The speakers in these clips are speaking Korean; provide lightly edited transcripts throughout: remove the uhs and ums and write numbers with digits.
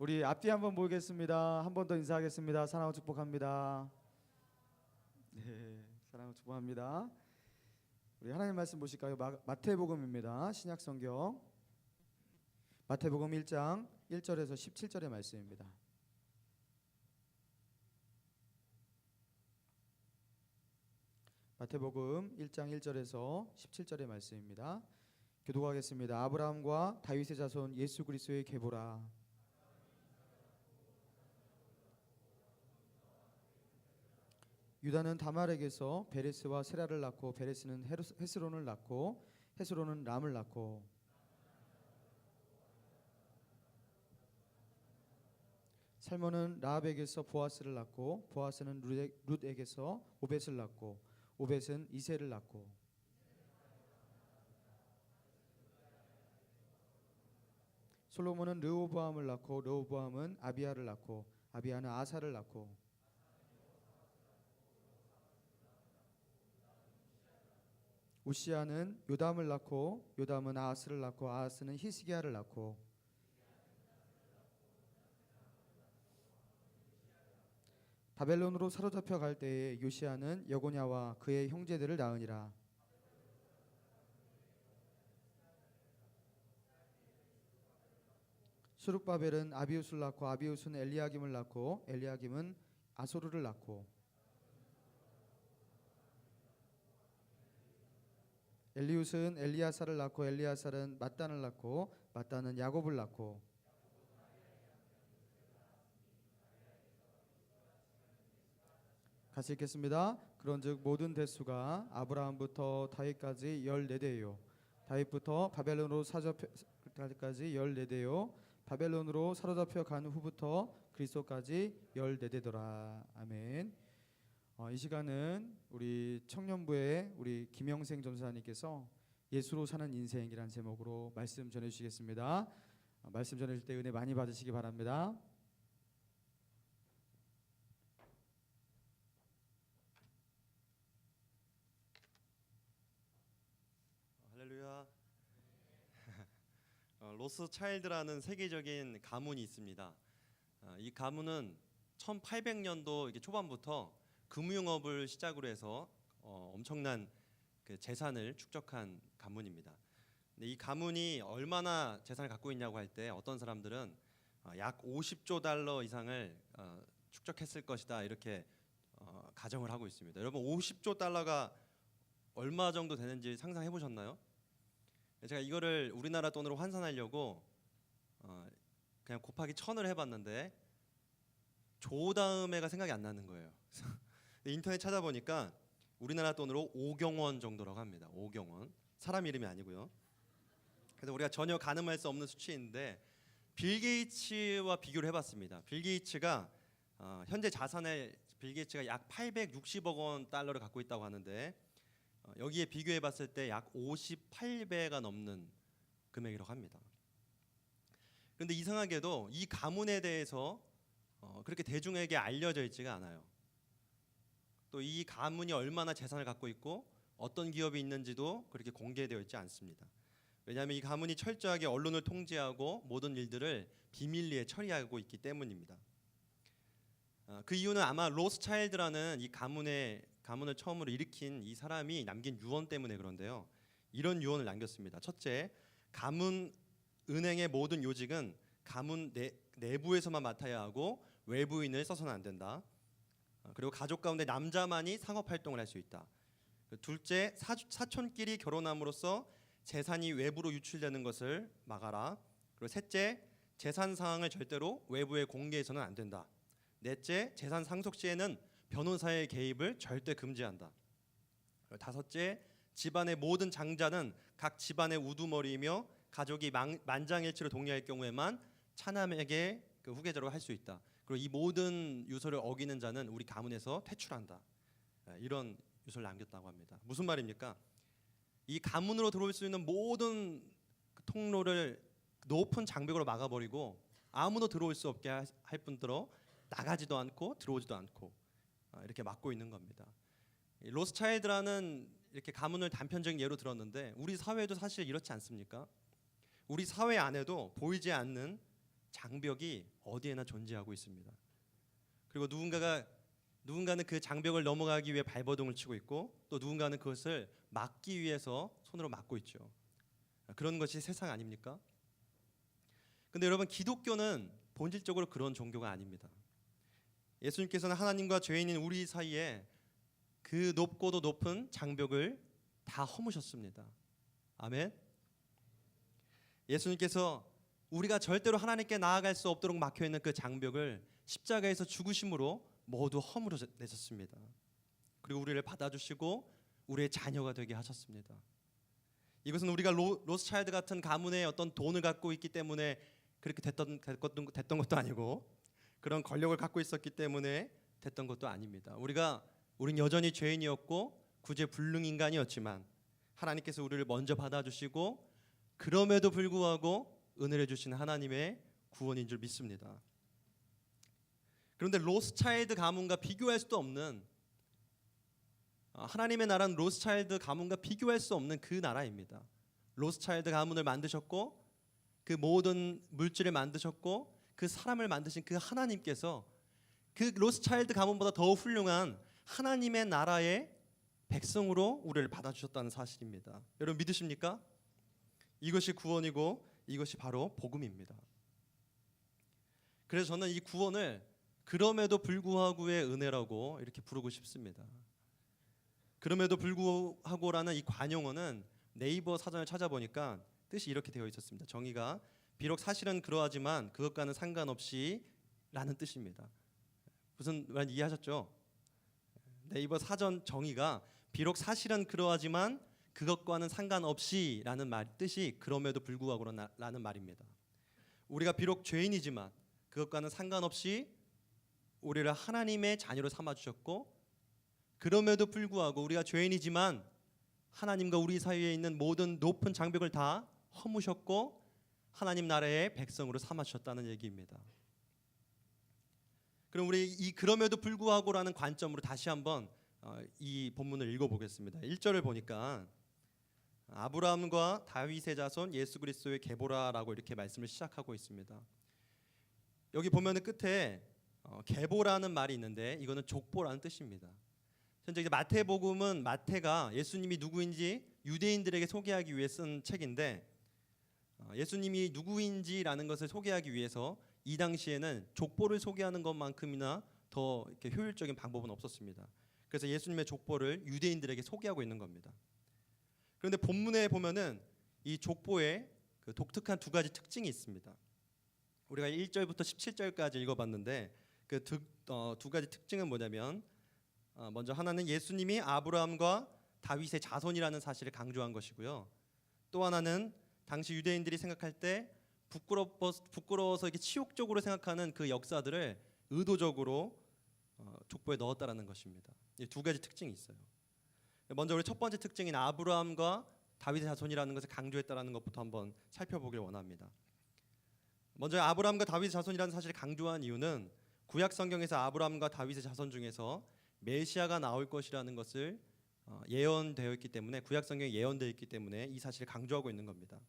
우리 앞뒤 한번 모이겠습니다. 한 번 더 인사하겠습니다. 사랑하고 축복합니다. 네, 사랑하고 축복합니다. 우리 하나님 말씀 보실까요? 마태복음입니다. 신약 성경 마태복음 1장 1절에서 17절의 말씀입니다. 마태복음 1장 1절에서 17절의 말씀입니다. 교독하겠습니다. 아브라함과 다윗의 자손 예수 그리스도의 계보라. 유다는 다말에게서 베레스와 세라를 낳고 베레스는 헤스론을 낳고 헤스론은 람을 낳고 살몬은 라합에게서 보아스를 낳고 보아스는 룻에게서 오벳을 낳고 오벳은 이새를 낳고 솔로몬은 르호보암을 낳고 르호보암은 아비야를 낳고 아비야는 아사를 낳고 우시야는 요담을 낳고 요담은 아하스를 낳고 아하스는 히스기야를 낳고 바벨론으로 사로잡혀 갈 때에 요시야는 여고냐와 그의 형제들을 낳으니라. 수룹바벨은 아비우스를 낳고 아비우스는 엘리야김을 낳고 엘리야김은 아소르를 낳고 엘리우스는 엘리야사를 낳고 엘리야살은 mat단을 낳고 mat단은 야곱을 낳고 같이 읽겠습니다. 그런즉 모든 대수가 아브라함부터 다윗까지 14대요 다윗부터 바벨론으로 사로잡혀까지 14대요 바벨론으로 사로잡혀 간 후부터 그리스도까지 14대더라. 아멘. 이 시간은 우리 청년부의 우리 김영생 전사님께서 예수로 사는 인생이라는 제목으로 말씀 전해주시겠습니다. 말씀 전해줄 때 은혜 많이 받으시기 바랍니다. 할렐루야. 로스차일드라는 세계적인 가문이 있습니다. 이 가문은 1800년도 이게 초반부터 금융업을 시작으로 해서 엄청난 그 재산을 축적한 가문입니다. 근데 이 가문이 얼마나 재산을 갖고 있냐고 할 때 어떤 사람들은 약 50조 달러 이상을 축적했을 것이다 이렇게 가정을 하고 있습니다. 여러분 50조 달러가 얼마 정도 되는지 상상해 보셨나요? 제가 이거를 우리나라 돈으로 환산하려고 그냥 곱하기 1000을 해봤는데 조 다음에가 생각이 안 나는 거예요. 인터넷 찾아보니까 우리나라 돈으로 5경 원 정도라고 합니다. 5경 원. 사람 이름이 아니고요. 그래서 우리가 전혀 가늠할 수 없는 수치인데 빌 게이츠와 비교를 해봤습니다. 빌 게이츠가 현재 자산의 빌 게이츠가 약 860억 원 달러를 갖고 있다고 하는데 여기에 비교해봤을 때 약 58배가 넘는 금액이라고 합니다. 그런데 이상하게도 이 가문에 대해서 그렇게 대중에게 알려져 있지가 않아요. 또 이 가문이 얼마나 재산을 갖고 있고 어떤 기업이 있는지도 그렇게 공개되어 있지 않습니다. 왜냐하면 이 가문이 철저하게 언론을 통제하고 모든 일들을 비밀리에 처리하고 있기 때문입니다. 그 이유는 아마 로스차일드라는 이 가문을 처음으로 일으킨 이 사람이 남긴 유언 때문에 그런데요. 이런 유언을 남겼습니다. 첫째, 가문 은행의 모든 요직은 가문 내부에서만 맡아야 하고 외부인을 써서는 안 된다. 그리고 가족 가운데 남자만이 상업 활동을 할 수 있다. 둘째, 사촌끼리 결혼함으로써 재산이 외부로 유출되는 것을 막아라. 그리고 셋째, 재산 사항을 절대로 외부에 공개해서는 안 된다. 넷째, 재산 상속 시에는 변호사의 개입을 절대 금지한다. 그리고 다섯째, 집안의 모든 장자는 각 집안의 우두머리이며 가족이 만장일치로 동의할 경우에만 차남에게 그 후계자로 할 수 있다. 그리고 이 모든 유서를 어기는 자는 우리 가문에서 퇴출한다. 이런 유서를 남겼다고 합니다. 무슨 말입니까? 이 가문으로 들어올 수 있는 모든 통로를 높은 장벽으로 막아버리고 아무도 들어올 수 없게 할 뿐더러 나가지도 않고 들어오지도 않고 이렇게 막고 있는 겁니다. 로스차일드라는 이렇게 가문을 단편적인 예로 들었는데 우리 사회도 사실 이렇지 않습니까? 우리 사회 안에도 보이지 않는 장벽이 어디에나 존재하고 있습니다. 그리고 누군가는 그 장벽을 넘어가기 위해 발버둥을 치고 있고 또 누군가는 그것을 막기 위해서 손으로 막고 있죠. 그런 것이 세상 아닙니까? 근데 여러분, 기독교는 본질적으로 그런 종교가 아닙니다. 예수님께서는 하나님과 죄인인 우리 사이에 그 높고도 높은 장벽을 다 허무셨습니다. 아멘. 예수님께서 우리가 절대로 하나님께 나아갈 수 없도록 막혀 있는 그 장벽을 십자가에서 죽으심으로 모두 허물어내셨습니다. 그리고 우리를 받아주시고 우리의 자녀가 되게 하셨습니다. 이것은 우리가 로스차일드 같은 가문의 어떤 돈을 갖고 있기 때문에 그렇게 됐던 것도 아니고, 그런 권력을 갖고 있었기 때문에 됐던 것도 아닙니다. 우린 여전히 죄인이었고 구제불능 인간이었지만 하나님께서 우리를 먼저 받아주시고 그럼에도 불구하고 은혜를 주신 하나님의 구원인 줄 믿습니다. 그런데 로스차일드 가문과 비교할 수도 없는, 하나님의 나라는 로스차일드 가문과 비교할 수 없는 그 나라입니다. 로스차일드 가문을 만드셨고 그 모든 물질을 만드셨고 그 사람을 만드신 그 하나님께서 그 로스차일드 가문보다 더 훌륭한 하나님의 나라의 백성으로 우리를 받아주셨다는 사실입니다. 여러분 믿으십니까? 이것이 구원이고 이것이 바로 복음입니다. 그래서 저는 이 구원을 그럼에도 불구하고의 은혜라고 이렇게 부르고 싶습니다. 그럼에도 불구하고라는 이 관용어는 네이버 사전을 찾아보니까 뜻이 이렇게 되어 있었습니다. 정의가 비록 사실은 그러하지만 그것과는 상관없이 라는 뜻입니다. 무슨 말 이해하셨죠? 네이버 사전 정의가 비록 사실은 그러하지만 그것과는 상관없이 라는 뜻이 그럼에도 불구하고라는 말입니다. 우리가 비록 죄인이지만 그것과는 상관없이 우리를 하나님의 자녀로 삼아주셨고, 그럼에도 불구하고 우리가 죄인이지만 하나님과 우리 사이에 있는 모든 높은 장벽을 다 허무셨고 하나님 나라의 백성으로 삼아주셨다는 얘기입니다. 그럼 우리 이 그럼에도 불구하고라는 관점으로 다시 한번 이 본문을 읽어보겠습니다. 1절을 보니까 아브라함과 다윗의 자손 예수 그리스도의 계보라라고 이렇게 말씀을 시작하고 있습니다. 여기 보면은 끝에 계보라는 말이 있는데 이거는 족보라는 뜻입니다. 현재 마태복음은 마태가 예수님이 누구인지 유대인들에게 소개하기 위해 쓴 책인데, 예수님이 누구인지라는 것을 소개하기 위해서 이 당시에는 족보를 소개하는 것만큼이나 더 이렇게 효율적인 방법은 없었습니다. 그래서 예수님의 족보를 유대인들에게 소개하고 있는 겁니다. 그런데 본문에 보면은 이 족보에 그 독특한 두 가지 특징이 있습니다. 우리가 1절부터 17절까지 읽어봤는데 그 두 가지 특징은 뭐냐면, 먼저 하나는 예수님이 아브라함과 다윗의 자손이라는 사실을 강조한 것이고요. 또 하나는 당시 유대인들이 생각할 때 부끄러워서 이렇게 치욕적으로 생각하는 그 역사들을 의도적으로 족보에 넣었다라는 것입니다. 이 두 가지 특징이 있어요. 먼저 우리 첫 번째 특징인 아브라함과 다윗의 자손이라는 것을 강조했다라는 것부터 한번 살펴보길 원합니다. 먼저 아브라함과 다윗의 자손이라는 사실을 강조한 이유는 구약 성경에서 아브라함과 다윗의 자손 중에서 메시아가 나올 것이라는 것을 예언되어 있기 때문에, 구약 성경에 예언되어 있기 때문에 이 사실을 강조하고 있는 겁니다.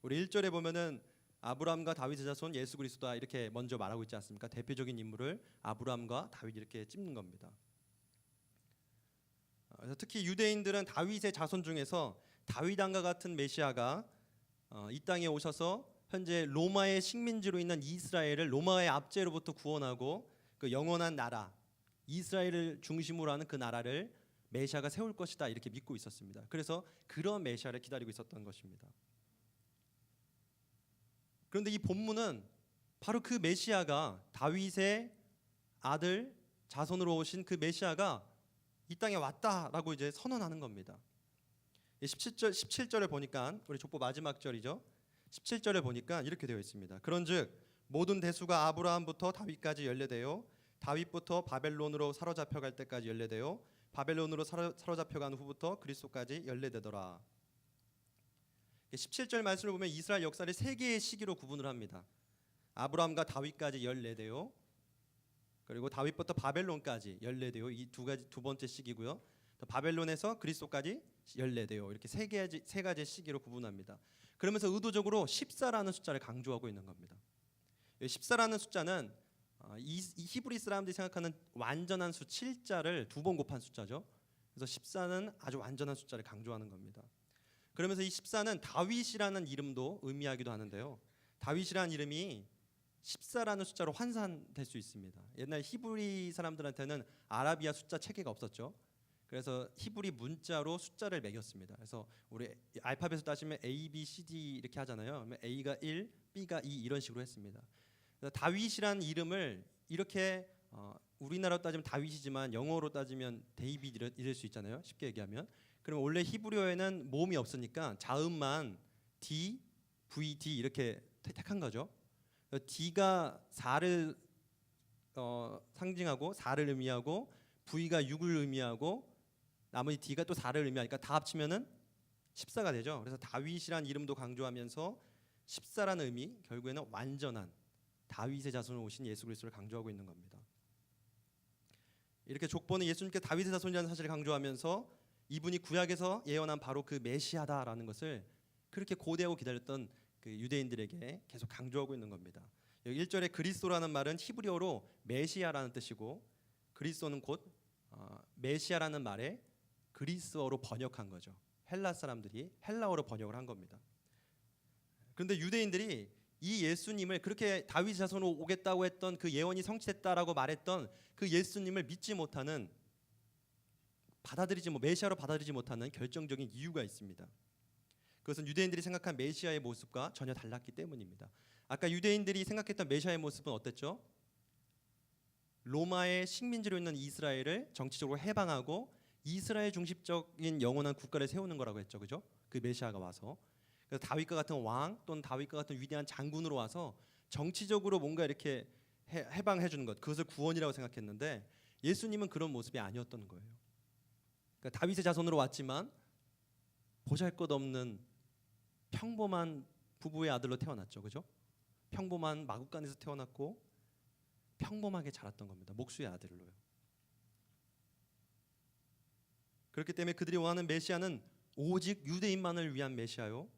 우리 1절에 보면은 아브라함과 다윗의 자손 예수 그리스도다 이렇게 먼저 말하고 있지 않습니까? 대표적인 인물을 아브라함과 다윗 이렇게 찝는 겁니다. 그래서 특히 유대인들은 다윗의 자손 중에서 다윗 왕과 같은 메시아가 이 땅에 오셔서 현재 로마의 식민지로 있는 이스라엘을 로마의 압제로부터 구원하고 그 영원한 나라 이스라엘을 중심으로 하는 그 나라를 메시아가 세울 것이다 이렇게 믿고 있었습니다. 그래서 그런 메시아를 기다리고 있었던 것입니다. 그런데 이 본문은 바로 그 메시아가, 다윗의 아들 자손으로 오신 그 메시아가 이 땅에 왔다라고 이제 선언하는 겁니다. 17절에 보니까 우리 족보 마지막 절이죠. 17절에 보니까 이렇게 되어 있습니다. 그런즉 모든 대수가 아브라함부터 다윗까지 연례되어 다윗부터 바벨론으로 사로잡혀갈 때까지 연례되어 바벨론으로 사로잡혀간 후부터 그리스도까지 연례되더라. 17절 말씀을 보면 이스라엘 역사를 세 개의 시기로 구분을 합니다. 아브라함과 다윗까지 연례되어, 그리고 다윗부터 바벨론까지 연례되어, 이 두 번째 시기고요. 또 바벨론에서 그리스도까지 연례되어, 이렇게 세 가지 시기로 구분합니다. 그러면서 의도적으로 14라는 숫자를 강조하고 있는 겁니다. 14라는 숫자는 이 히브리 사람들이 생각하는 완전한 수 7자를 두 번 곱한 숫자죠. 그래서 14는 아주 완전한 숫자를 강조하는 겁니다. 그러면서 이 14는 다윗이라는 이름도 의미하기도 하는데요. 다윗이라는 이름이 14라는 숫자로 환산될 수 있습니다. 옛날 히브리 사람들한테는 아라비아 숫자 체계가 없었죠. 그래서 히브리 문자로 숫자를 매겼습니다. 그래서 우리 알파벳을 따지면 A, B, C, D 이렇게 하잖아요. 그러면 A가 1, B가 2 이런 식으로 했습니다. 그래서 다윗이라는 이름을 이렇게 우리나라로 따지면 다윗이지만 영어로 따지면 데이빗 이럴 수 있잖아요. 쉽게 얘기하면. 그럼 원래 히브리어에는 모음이 없으니까 자음만 D, V, D 이렇게 택한 거죠. D가 4를 상징하고 4를 의미하고 V가 6을 의미하고 나머지 D가 또 4를 의미하니까 다 합치면은 14가 되죠. 그래서 다윗이란 이름도 강조하면서 14라는 의미, 결국에는 완전한 다윗의 자손으로 오신 예수 그리스도를 강조하고 있는 겁니다. 이렇게 족보는 예수님께 다윗의 자손이라는 사실을 강조하면서 이분이 구약에서 예언한 바로 그 메시아다라는 것을 그렇게 고대하고 기다렸던 그 유대인들에게 계속 강조하고 있는 겁니다. 여기 1절에 그리스도라는 말은 히브리어로 메시아라는 뜻이고 그리스도는 곧 메시아라는 말에 그리스어로 번역한 거죠. 헬라 사람들이 헬라어로 번역을 한 겁니다. 그런데 유대인들이 이 예수님을 그렇게 다윗 자손으로 오겠다고 했던 그 예언이 성취됐다라고 말했던 그 예수님을 믿지 못하는 메시아로 받아들이지 못하는 결정적인 이유가 있습니다. 그것은 유대인들이 생각한 메시아의 모습과 전혀 달랐기 때문입니다. 아까 유대인들이 생각했던 메시아의 모습은 어땠죠? 로마의 식민지로 있는 이스라엘을 정치적으로 해방하고 이스라엘 중심적인 영원한 국가를 세우는 거라고 했죠, 그죠? 그 메시아가 와서 그래서 다윗과 같은 왕 또는 다윗과 같은 위대한 장군으로 와서 정치적으로 뭔가 이렇게 해방해 주는 것, 그것을 구원이라고 생각했는데 예수님은 그런 모습이 아니었던 거예요. 그러니까 다윗의 자손으로 왔지만 보잘것없는 평범한 부부의 아들로 태어났죠, 그죠? 평범한 마구간에서 태어났고 평범하게 자랐던 겁니다. 목수의 아들로요. 그렇기 때문에 그들이 원하는 메시아는 오직 유대인만을 위한 메시아요,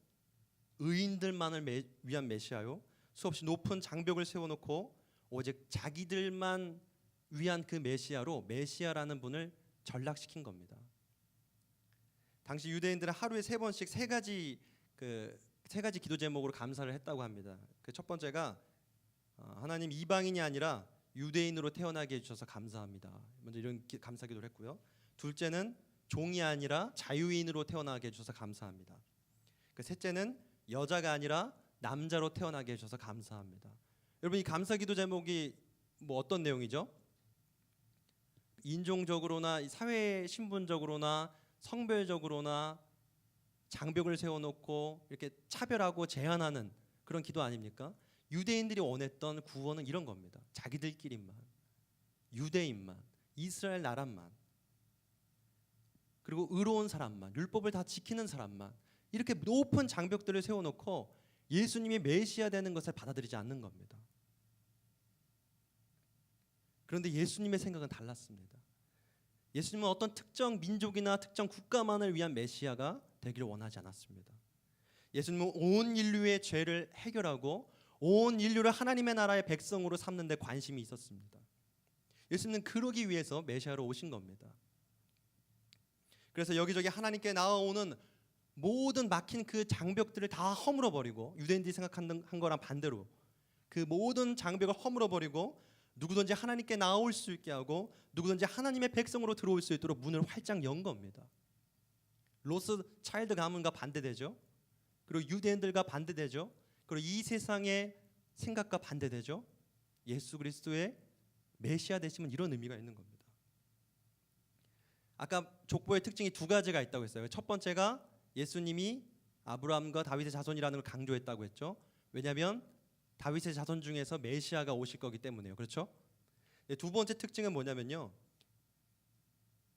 의인들만을 위한 메시아요, 수없이 높은 장벽을 세워놓고 오직 자기들만 위한 그 메시아로 메시아라는 분을 전락시킨 겁니다. 당시 유대인들은 하루에 3번씩 세 가지 기도 제목으로 감사를 했다고 합니다. 그 첫 번째가 하나님 이방인이 아니라 유대인으로 태어나게 해주셔서 감사합니다. 먼저 이런 감사 기도를 했고요. 둘째는 종이 아니라 자유인으로 태어나게 해주셔서 감사합니다. 그 셋째는 여자가 아니라 남자로 태어나게 해주셔서 감사합니다. 여러분 이 감사 기도 제목이 뭐 어떤 내용이죠? 인종적으로나 사회 신분적으로나 성별적으로나 장벽을 세워놓고 이렇게 차별하고 제한하는 그런 기도 아닙니까? 유대인들이 원했던 구원은 이런 겁니다. 자기들끼리만, 유대인만, 이스라엘 나라만, 그리고 의로운 사람만, 율법을 다 지키는 사람만, 이렇게 높은 장벽들을 세워놓고 예수님이 메시아 되는 것을 받아들이지 않는 겁니다. 그런데 예수님의 생각은 달랐습니다. 예수님은 어떤 특정 민족이나 특정 국가만을 위한 메시아가 되기를 원하지 않았습니다. 예수님은 온 인류의 죄를 해결하고 온 인류를 하나님의 나라의 백성으로 삼는 데 관심이 있었습니다. 예수님은 그러기 위해서 메시아로 오신 겁니다. 그래서 여기저기 하나님께 나아오는 모든 막힌 그 장벽들을 다 허물어 버리고, 유대인들이 생각한 거랑 반대로 그 모든 장벽을 허물어 버리고 누구든지 하나님께 나올 수 있게 하고 누구든지 하나님의 백성으로 들어올 수 있도록 문을 활짝 연 겁니다. 로스 차일드 가문과 반대되죠. 그리고 유대인들과 반대되죠. 그리고 이 세상의 생각과 반대되죠. 예수 그리스도의 메시아 되심은 이런 의미가 있는 겁니다. 아까 족보의 특징이 두 가지가 있다고 했어요. 첫 번째가 예수님이 아브라함과 다윗의 자손이라는 걸 강조했다고 했죠. 왜냐하면 다윗의 자손 중에서 메시아가 오실 거기 때문에요. 그렇죠? 두 번째 특징은 뭐냐면요,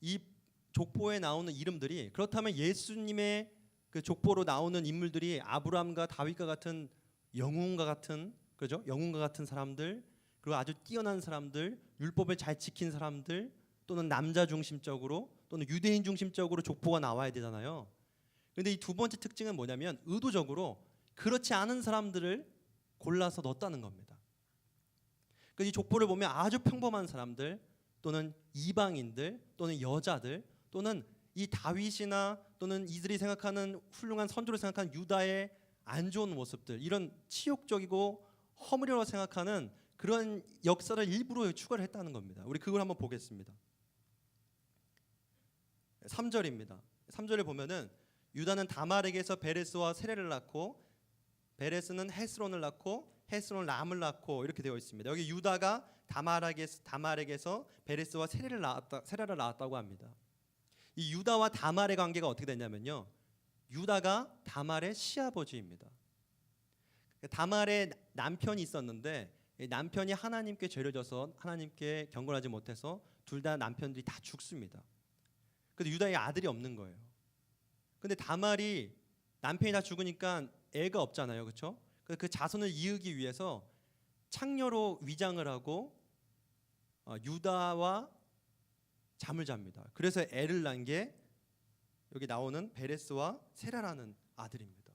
이 족보에 나오는 이름들이, 그렇다면 예수님의 그 족보로 나오는 인물들이 아브라함과 다윗과 같은 영웅과 같은, 그죠? 영웅과 같은 사람들, 그리고 아주 뛰어난 사람들, 율법을 잘 지킨 사람들, 또는 남자 중심적으로 또는 유대인 중심적으로 족보가 나와야 되잖아요. 그런데 이 두 번째 특징은 뭐냐면 의도적으로 그렇지 않은 사람들을 골라서 넣었다는 겁니다. 그 이 족보를 보면 아주 평범한 사람들 또는 이방인들 또는 여자들 또는 이 다윗이나 또는 이들이 생각하는 훌륭한 선조를 생각하는 유다의 안 좋은 모습들, 이런 치욕적이고 허물이라고 생각하는 그런 역사를 일부러 추가를 했다는 겁니다. 우리 그걸 한번 보겠습니다. 3절입니다. 3절에 보면은 유다는 다말에게서 베레스와 세레를 낳고 베레스는 헤스론을 낳고 헤스론은 람을 낳고 이렇게 되어 있습니다. 여기 유다가 다말에게서 베레스와 세레를 낳았다고 합니다. 이 유다와 다말의 관계가 어떻게 되냐면요, 유다가 다말의 시아버지입니다. 다말의 남편이 있었는데 남편이 하나님께 죄를 져서 하나님께 경건하지 못해서 둘 다 남편들이 다 죽습니다. 근데 유다의 아들이 없는 거예요. 근데 다말이 남편이 다 죽으니까 애가 없잖아요, 그렇죠? 그 자손을 이으기 위해서 창녀로 위장을 하고 유다와 잠을 잡니다. 그래서 애를 낳은 게 여기 나오는 베레스와 세라라는 아들입니다.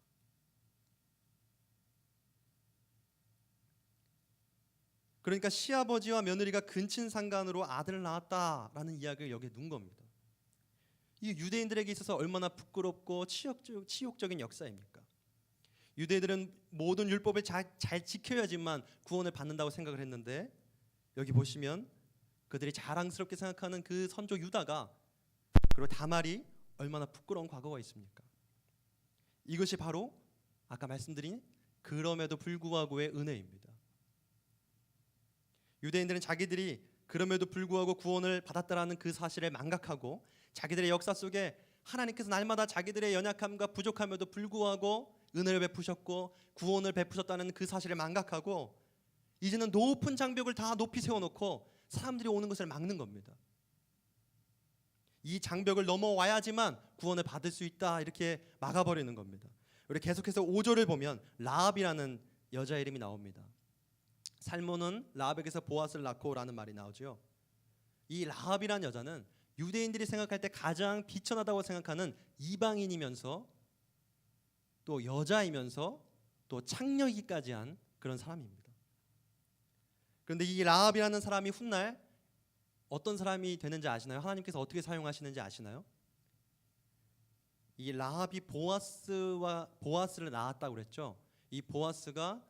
그러니까 시아버지와 며느리가 근친상간으로 아들을 낳았다라는 이야기를 여기에 넣은 겁니다. 이 유대인들에게 있어서 얼마나 부끄럽고 치욕적인 역사입니까? 유대인들은 모든 율법을 잘 지켜야지만 구원을 받는다고 생각을 했는데 여기 보시면 그들이 자랑스럽게 생각하는 그 선조 유다가 그리고 다말이 얼마나 부끄러운 과거가 있습니까? 이것이 바로 아까 말씀드린 그럼에도 불구하고의 은혜입니다. 유대인들은 자기들이 그럼에도 불구하고 구원을 받았다라는 그 사실을 망각하고 자기들의 역사 속에 하나님께서 날마다 자기들의 연약함과 부족함에도 불구하고 은혜를 베푸셨고 구원을 베푸셨다는 그 사실을 망각하고 이제는 높은 장벽을 다 높이 세워놓고 사람들이 오는 것을 막는 겁니다. 이 장벽을 넘어와야지만 구원을 받을 수 있다, 이렇게 막아버리는 겁니다. 우리 계속해서 5절을 보면 라합이라는 여자 이름이 나옵니다. 살몬은 라합에게서 보아스를 낳고라는 말이 나오죠. 이 라합이라는 여자는 유대인들이 생각할 때 가장 비천하다고 생각하는 이방인이면서 또 여자이면서 또 창녀이기까지 한 그런 사람입니다. 그런데 이 라합이라는 사람이 훗날 어떤 사람이 되는지 아시나요? 하나님께서 어떻게 사용하시는지 아시나요? 이 라합이 보아스를 낳았다고 그랬죠. 이 보아스가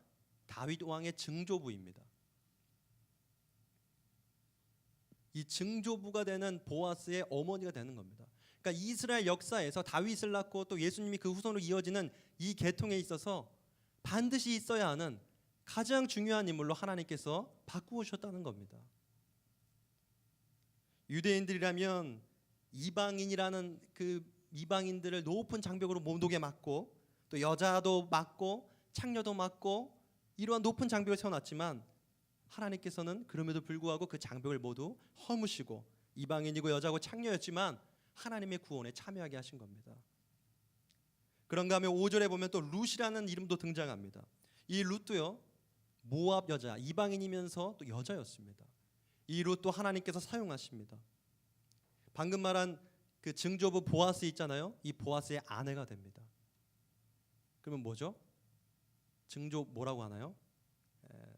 다윗 왕의 증조부입니다. 이 증조부가 되는 보아스의 어머니가 되는 겁니다. 그러니까 이스라엘 역사에서 다윗을 낳고 또 예수님이 그 후손으로 이어지는 이 계통에 있어서 반드시 있어야 하는 가장 중요한 인물로 하나님께서 바꾸셨다는 겁니다. 유대인들이라면 이방인이라는 그 이방인들을 높은 장벽으로 못 오게 막고 또 여자도 막고 창녀도 막고 이러한 높은 장벽을 세워놨지만 하나님께서는 그럼에도 불구하고 그 장벽을 모두 허무시고 이방인이고 여자고 창녀였지만 하나님의 구원에 참여하게 하신 겁니다. 그런가 하면 5절에 보면 또 룻이라는 이름도 등장합니다. 이 룻도요, 모압 여자, 이방인이면서 또 여자였습니다. 이 룻도 하나님께서 사용하십니다. 방금 말한 그 증조부 보아스 있잖아요. 이 보아스의 아내가 됩니다. 그러면 뭐죠? 뭐라고 하나요?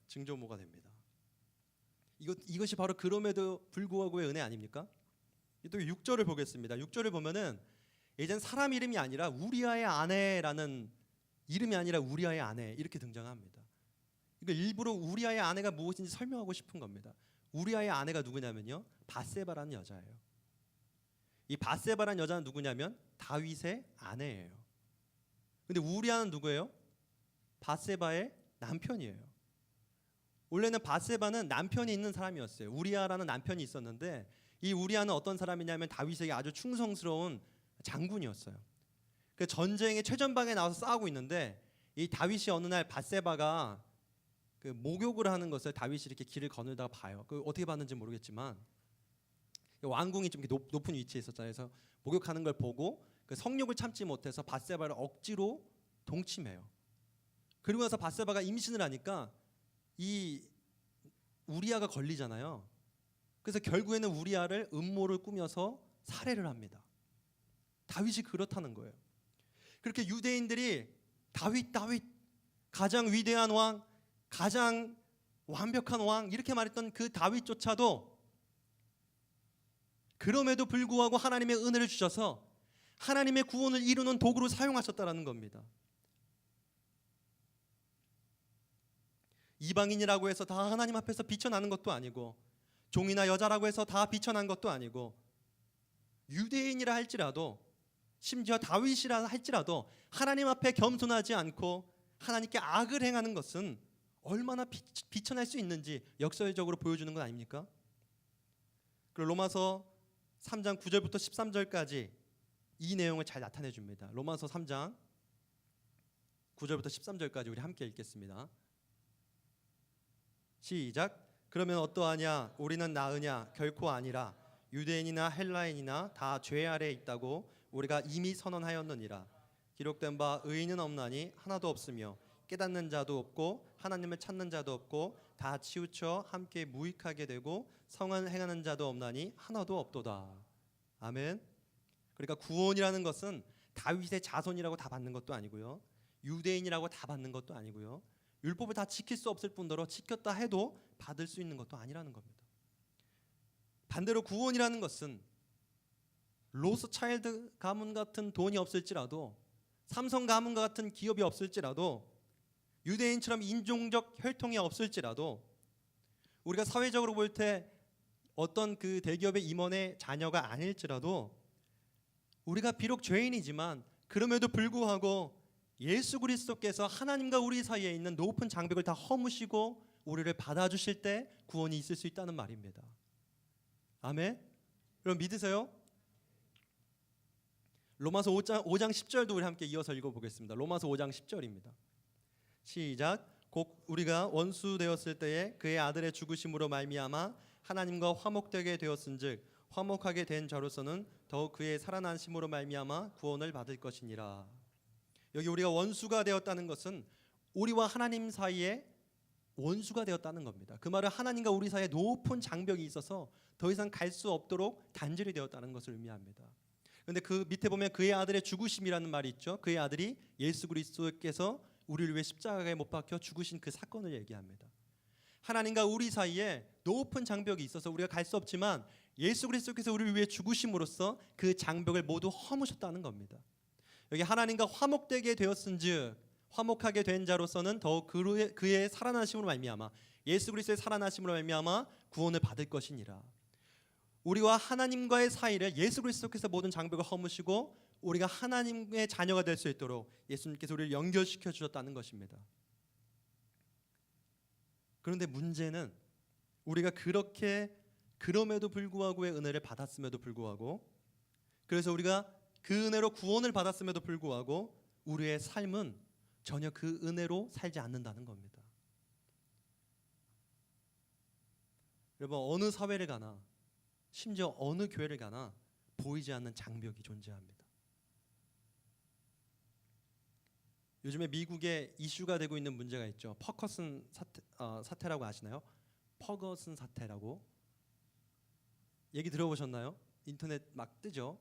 증조모가 됩니다. 이것이 바로 그럼에도 불구하고의 은혜 아닙니까? 또 6절을 보겠습니다. 6절을 보면은 이젠 사람 이름이 아니라 우리아의 아내라는 이름이 아니라 우리아의 아내 이렇게 등장합니다. 이거 일부러 우리아의 아내가 무엇인지 설명하고 싶은 겁니다. 우리아의 아내가 누구냐면요, 바세바라는 여자예요. 이 바세바라는 여자는 누구냐면 다윗의 아내예요. 근데 우리아는 누구예요? 바세바의 남편이에요. 원래는 바세바는 남편이 있는 사람이었어요. 우리아라는 남편이 있었는데 이 우리아는 어떤 사람이냐면 다윗에게 아주 충성스러운 장군이었어요. 그 전쟁의 최전방에 나와서 싸우고 있는데 이 다윗이 어느 날 바세바가 그 목욕을 하는 것을 다윗이 이렇게 길을 거닐다가 봐요. 그 어떻게 봤는지 모르겠지만 왕궁이 좀 이렇게 높은 위치에 있었잖아요. 그래서 목욕하는 걸 보고 그 성욕을 참지 못해서 바세바를 억지로 동침해요. 그리고 나서 바세바가 임신을 하니까 이 우리아가 걸리잖아요. 그래서 결국에는 우리아를 음모를 꾸며서 살해를 합니다. 다윗이 그렇다는 거예요. 그렇게 유대인들이 다윗 가장 위대한 왕, 가장 완벽한 왕 이렇게 말했던 그 다윗조차도 그럼에도 불구하고 하나님의 은혜를 주셔서 하나님의 구원을 이루는 도구로 사용하셨다라는 겁니다. 이방인이라고 해서 다 하나님 앞에서 비춰나는 것도 아니고, 종이나 여자라고 해서 다 비춰난 것도 아니고, 유대인이라 할지라도, 심지어 다윗이라 할지라도 하나님 앞에 겸손하지 않고 하나님께 악을 행하는 것은 얼마나 비춰낼 수 있는지 역설적으로 보여주는 건 아닙니까? 그리고 로마서 3장 9절부터 13절까지 이 내용을 잘 나타내 줍니다. 로마서 3장 9절부터 13절까지 우리 함께 읽겠습니다. 시작. 그러면 어떠하냐? 우리는 나으냐? 결코 아니라 유대인이나 헬라인이나 다 죄 아래에 있다고 우리가 이미 선언하였느니라. 기록된 바 의인은 없나니 하나도 없으며 깨닫는 자도 없고 하나님을 찾는 자도 없고 다 치우쳐 함께 무익하게 되고 성을 행하는 자도 없나니 하나도 없도다. 아멘. 그러니까 구원이라는 것은 다윗의 자손이라고 다 받는 것도 아니고요, 유대인이라고 다 받는 것도 아니고요, 율법을 다 지킬 수 없을 뿐더러 지켰다 해도 받을 수 있는 것도 아니라는 겁니다. 반대로 구원이라는 것은 로스차일드 가문 같은 돈이 없을지라도, 삼성 가문과 같은 기업이 없을지라도, 유대인처럼 인종적 혈통이 없을지라도, 우리가 사회적으로 볼 때 어떤 그 대기업의 임원의 자녀가 아닐지라도, 우리가 비록 죄인이지만 그럼에도 불구하고 예수 그리스도께서 하나님과 우리 사이에 있는 높은 장벽을 다 허무시고 우리를 받아주실 때 구원이 있을 수 있다는 말입니다. 아멘. 여러분 믿으세요? 로마서 5장 10절도 우리 함께 이어서 읽어보겠습니다. 로마서 5장 10절입니다. 시작. 곧 우리가 원수 되었을 때에 그의 아들의 죽으심으로 말미암아 하나님과 화목되게 되었은즉 화목하게 된 자로서는 더욱 그의 살아나심으로 말미암아 구원을 받을 것이니라. 여기 우리가 원수가 되었다는 것은 우리와 하나님 사이에 원수가 되었다는 겁니다. 그 말은 하나님과 우리 사이에 높은 장벽이 있어서 더 이상 갈 수 없도록 단절이 되었다는 것을 의미합니다. 그런데 그 밑에 보면 그의 아들의 죽으심이라는 말이 있죠. 그의 아들이 예수 그리스도께서 우리를 위해 십자가에 못 박혀 죽으신 그 사건을 얘기합니다. 하나님과 우리 사이에 높은 장벽이 있어서 우리가 갈 수 없지만 예수 그리스도께서 우리를 위해 죽으심으로써 그 장벽을 모두 허무셨다는 겁니다. 여기 하나님과 화목되게 되었은즉, 화목하게 된 자로서는 더욱 그의 살아나심으로 말미암아, 예수 그리스도의 살아나심으로 말미암아 구원을 받을 것이니라. 우리와 하나님과의 사이를 예수 그리스도께서 모든 장벽을 허무시고 우리가 하나님의 자녀가 될 수 있도록 예수님께서 우리를 연결시켜 주셨다는 것입니다. 그런데 문제는 우리가 그렇게 그럼에도 불구하고의 은혜를 받았음에도 불구하고, 그래서 우리가 그 은혜로 구원을 받았음에도 불구하고 우리의 삶은 전혀 그 은혜로 살지 않는다는 겁니다. 여러분, 어느 사회를 가나, 심지어 어느 교회를 가나 보이지 않는 장벽이 존재합니다. 요즘에 미국에 이슈가 되고 있는 문제가 있죠. 퍼거슨 사태라고 아시나요? 퍼거슨 사태라고 얘기 들어보셨나요? 인터넷 막 뜨죠.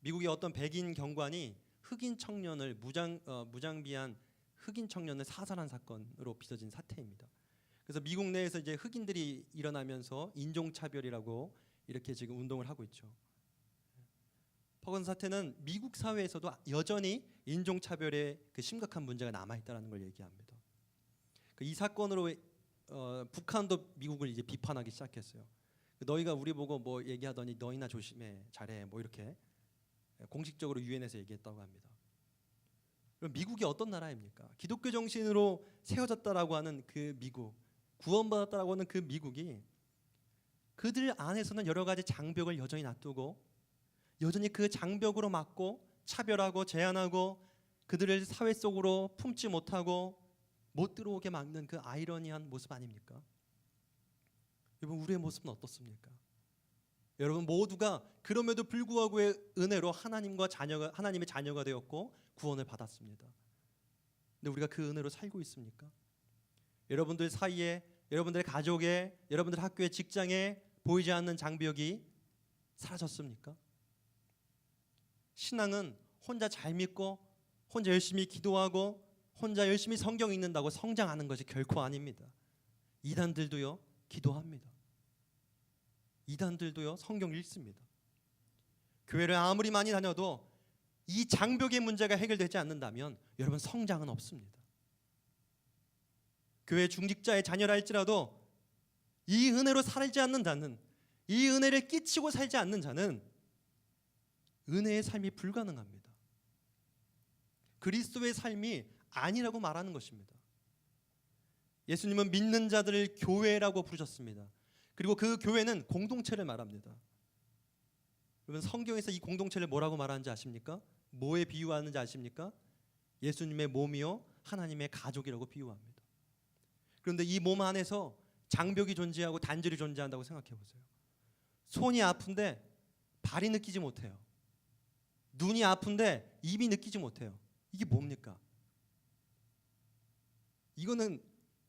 미국의 어떤 백인 경관이 흑인 청년을 무장비한 흑인 청년을 사살한 사건으로 빚어진 사태입니다. 그래서 미국 내에서 이제 흑인들이 일어나면서 인종차별이라고 이렇게 지금 운동을 하고 있죠. 퍼거슨 사태는 미국 사회에서도 여전히 인종차별의 그 심각한 문제가 남아있다는 걸 얘기합니다. 이 사건으로 북한도 미국을 이제 비판하기 시작했어요. 너희가 우리 보고 뭐 얘기하더니 너희나 조심해, 잘해, 뭐 이렇게 공식적으로 유엔에서 얘기했다고 합니다. 그럼 미국이 어떤 나라입니까? 기독교 정신으로 세워졌다라고 하는 그 미국, 구원받았다라고 하는 그 미국이 그들 안에서는 여러 가지 장벽을 여전히 놔두고 여전히 그 장벽으로 막고 차별하고 제한하고 그들을 사회 속으로 품지 못하고 못 들어오게 막는 그 아이러니한 모습 아닙니까? 여러분, 우리의 모습은 어떻습니까? 여러분 모두가 그럼에도 불구하고의 은혜로 하나님의 자녀가 되었고 구원을 받았습니다. 근데 우리가 그 은혜로 살고 있습니까? 여러분들 사이에, 여러분들의 가족에, 여러분들 학교에, 직장에 보이지 않는 장벽이 사라졌습니까? 신앙은 혼자 잘 믿고 혼자 열심히 기도하고 혼자 열심히 성경 읽는다고 성장하는 것이 결코 아닙니다. 이단들도요 기도합니다. 이단들도요 성경 읽습니다. 교회를 아무리 많이 다녀도 이 장벽의 문제가 해결되지 않는다면 여러분 성장은 없습니다. 교회 중직자의 자녀라 할지라도 이 은혜로 살지 않는 자는, 이 은혜를 끼치고 살지 않는 자는 은혜의 삶이 불가능합니다. 그리스도의 삶이 아니라고 말하는 것입니다. 예수님은 믿는 자들을 교회라고 부르셨습니다. 그리고 그 교회는 공동체를 말합니다. 여러분 성경에서 이 공동체를 뭐라고 말하는지 아십니까? 뭐에 비유하는지 아십니까? 예수님의 몸이요 하나님의 가족이라고 비유합니다. 그런데 이 몸 안에서 장벽이 존재하고 단절이 존재한다고 생각해 보세요. 손이 아픈데 발이 느끼지 못해요. 눈이 아픈데 입이 느끼지 못해요. 이게 뭡니까? 이거는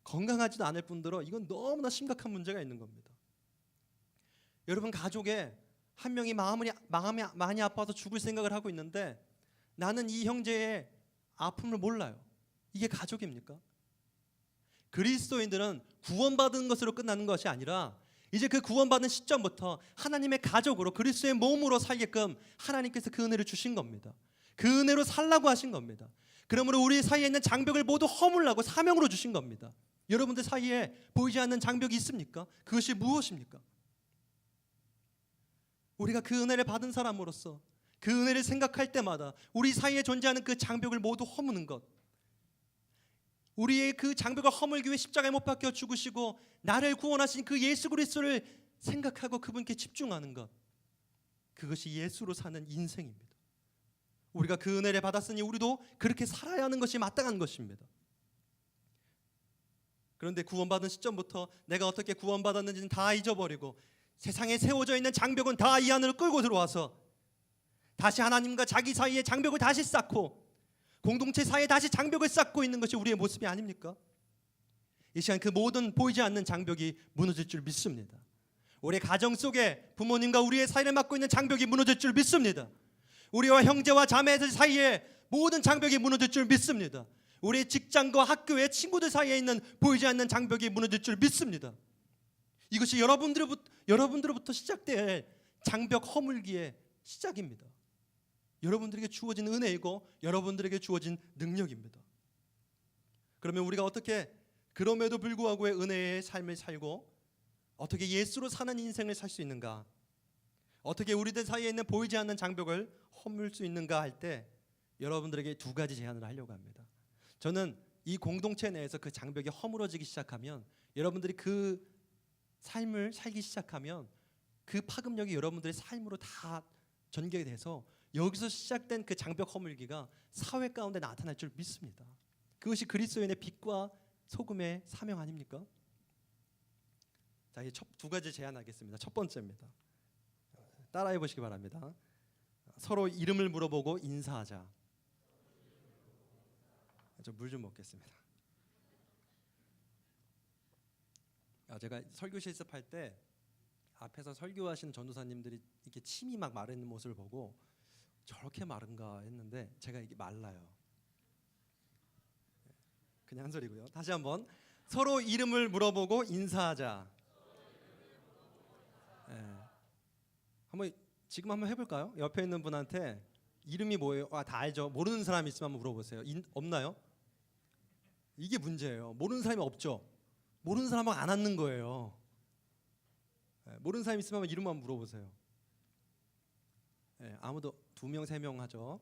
건강하지도 않을 뿐더러 이건 너무나 심각한 문제가 있는 겁니다. 여러분 가족에 한 명이 마음이 많이 아파서 죽을 생각을 하고 있는데 나는 이 형제의 아픔을 몰라요. 이게 가족입니까? 그리스도인들은 구원받은 것으로 끝나는 것이 아니라 이제 그 구원받은 시점부터 하나님의 가족으로 그리스도의 몸으로 살게끔 하나님께서 그 은혜를 주신 겁니다. 그 은혜로 살라고 하신 겁니다. 그러므로 우리 사이에 있는 장벽을 모두 허물라고 사명으로 주신 겁니다. 여러분들 사이에 보이지 않는 장벽이 있습니까? 그것이 무엇입니까? 우리가 그 은혜를 받은 사람으로서 그 은혜를 생각할 때마다 우리 사이에 존재하는 그 장벽을 모두 허무는 것, 우리의 그 장벽을 허물기 위해 십자가에 못 박혀 죽으시고 나를 구원하신 그 예수 그리스도를 생각하고 그분께 집중하는 것, 그것이 예수로 사는 인생입니다. 우리가 그 은혜를 받았으니 우리도 그렇게 살아야 하는 것이 마땅한 것입니다. 그런데 구원받은 시점부터 내가 어떻게 구원받았는지는 다 잊어버리고 세상에 세워져 있는 장벽은 다 이 안으로 끌고 들어와서 다시 하나님과 자기 사이에 장벽을 다시 쌓고 공동체 사이에 다시 장벽을 쌓고 있는 것이 우리의 모습이 아닙니까? 이 시간 그 모든 보이지 않는 장벽이 무너질 줄 믿습니다. 우리 가정 속에 부모님과 우리의 사이를 막고 있는 장벽이 무너질 줄 믿습니다. 우리와 형제와 자매들 사이에 모든 장벽이 무너질 줄 믿습니다. 우리 직장과 학교의 친구들 사이에 있는 보이지 않는 장벽이 무너질 줄 믿습니다. 이것이 여러분들로부터 시작될 장벽 허물기의 시작입니다. 여러분들에게 주어진 은혜이고 여러분들에게 주어진 능력입니다. 그러면 우리가 어떻게 그럼에도 불구하고의 은혜의 삶을 살고 어떻게 예수로 사는 인생을 살 수 있는가, 어떻게 우리들 사이에 있는 보이지 않는 장벽을 허물 수 있는가 할 때 여러분들에게 두 가지 제안을 하려고 합니다. 저는 이 공동체 내에서 그 장벽이 허물어지기 시작하면, 여러분들이 그 삶을 살기 시작하면 그 파급력이 여러분들의 삶으로 다 전개가 돼서 여기서 시작된 그 장벽 허물기가 사회 가운데 나타날 줄 믿습니다. 그것이 그리스도인의 빛과 소금의 사명 아닙니까? 자, 이 두 가지 제안하겠습니다. 첫 번째입니다. 따라해 보시기 바랍니다. 서로 이름을 물어보고 인사하자. 저 물 좀 먹겠습니다. 제가 설교 실습할 때 앞에서 설교하시는 전도사님들이 이렇게 침이 막 마르는 모습을 보고 저렇게 마른가 했는데 제가 이게 말라요. 그냥 한 소리고요. 다시 한번 서로 이름을 물어보고 인사하자. 한번 지금 한번 해볼까요? 옆에 있는 분한테 이름이 뭐예요? 다 알죠. 모르는 사람 있으면 한번 물어보세요. 없나요? 이게 문제예요. 모르는 사람이 없죠. 모르는 사람하고 안 앉는 거예요. 모르는 사람 있으면 이름 한번 물어보세요. 아무도 2명, 3명 하죠.